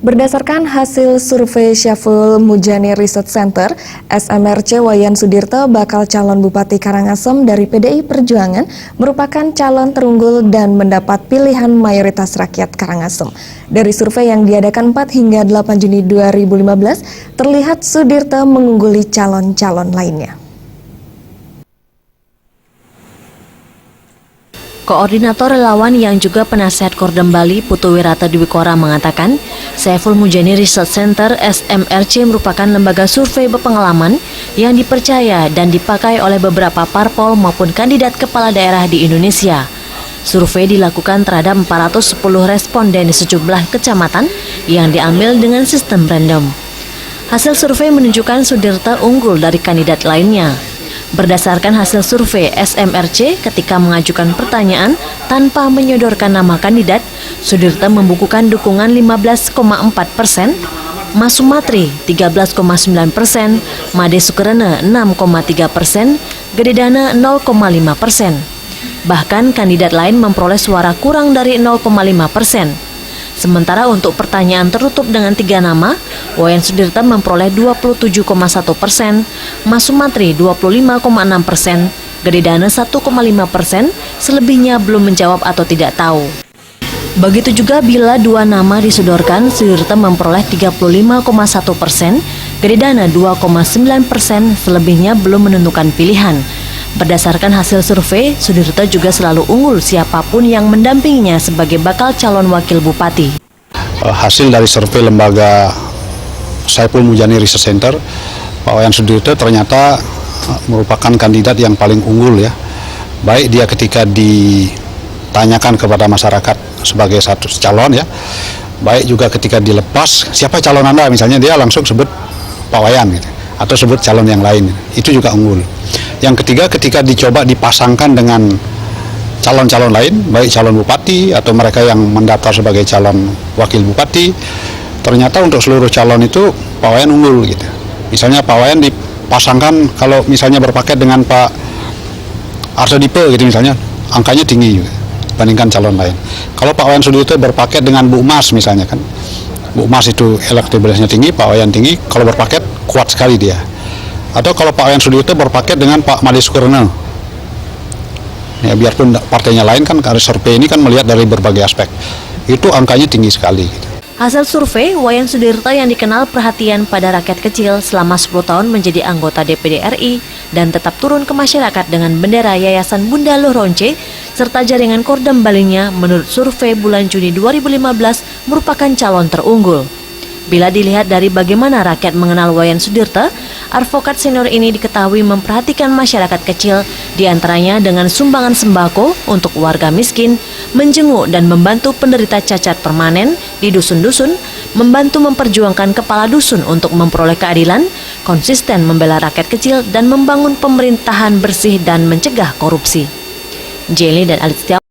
Berdasarkan hasil survei Syaful Mujani Research Center, SMRC Wayan Sudirte bakal calon Bupati Karangasem dari PDI Perjuangan merupakan calon terunggul dan mendapat pilihan mayoritas rakyat Karangasem. Dari survei yang diadakan 4 hingga 8 Juni 2015, terlihat Sudirte mengungguli calon-calon lainnya. Koordinator relawan yang juga penasihat Kordem Bali Putu Wirata Dwikora mengatakan, Syaful Mujani Research Center SMRC merupakan lembaga survei berpengalaman yang dipercaya dan dipakai oleh beberapa parpol maupun kandidat kepala daerah di Indonesia. Survei dilakukan terhadap 410 responden di sejumlah kecamatan yang diambil dengan sistem random. Hasil survei menunjukkan Sudirte unggul dari kandidat lainnya. Berdasarkan hasil survei SMRC, ketika mengajukan pertanyaan tanpa menyodorkan nama kandidat, Sudirte membukukan dukungan 15,4%, Mas Sumatri 13,9%, Made Sukerene 6,3%, Gededana 0,5%. Bahkan kandidat lain memperoleh suara kurang dari 0,5%. Sementara untuk pertanyaan tertutup dengan 3 nama, Wayan Sudirte memperoleh 27,1%, Mas Sumatri 25,6%, Gededana 1,5%, selebihnya belum menjawab atau tidak tahu. Begitu juga bila 2 nama disodorkan, Sudirte memperoleh 35,1%, Gededana 2,9%, selebihnya belum menentukan pilihan. Berdasarkan hasil survei, Sudirte juga selalu unggul siapapun yang mendampinginya sebagai bakal calon wakil bupati. Hasil dari survei lembaga Syaful Mujani Research Center, Pak Wayan Sudirte ternyata merupakan kandidat yang paling unggul ya. Baik dia ketika ditanyakan kepada masyarakat sebagai satu calon ya, baik juga ketika dilepas, siapa calon Anda misalnya, dia langsung sebut Pak Wayan gitu, atau sebut calon yang lain, itu juga unggul. Yang ketiga, ketika dicoba dipasangkan dengan calon-calon lain, baik calon bupati atau mereka yang mendaftar sebagai calon wakil bupati, ternyata untuk seluruh calon itu Pak Wayan unggul gitu. Misalnya Pak Wayan dipasangkan, kalau misalnya berpaket dengan Pak Arsadipe gitu misalnya, angkanya tinggi gitu, dibandingkan calon lain. Kalau Pak Wayan Sudirte berpaket dengan Bu Mas misalnya kan, Bu Mas itu elektabilitasnya tinggi, Pak Wayan tinggi, kalau berpaket kuat sekali dia. Atau kalau Pak Wayan Sudirte berpaket dengan Pak Made Sukerene, ya biarpun partainya lain kan, karena survei ini kan melihat dari berbagai aspek, itu angkanya tinggi sekali. Hasil survei, Wayan Sudirte yang dikenal perhatian pada rakyat kecil selama 10 tahun menjadi anggota DPD RI dan tetap turun ke masyarakat dengan bendera Yayasan Bunda Luh Ronce serta jaringan Kordem Balinya, menurut survei bulan Juni 2015 merupakan calon terunggul. Bila dilihat dari bagaimana rakyat mengenal Wayan Sudirte, advokat senior ini diketahui memperhatikan masyarakat kecil, diantaranya dengan sumbangan sembako untuk warga miskin, menjenguk dan membantu penderita cacat permanen di dusun-dusun, membantu memperjuangkan kepala dusun untuk memperoleh keadilan, konsisten membela rakyat kecil, dan membangun pemerintahan bersih dan mencegah korupsi. Jelly dan Alit Setiawan.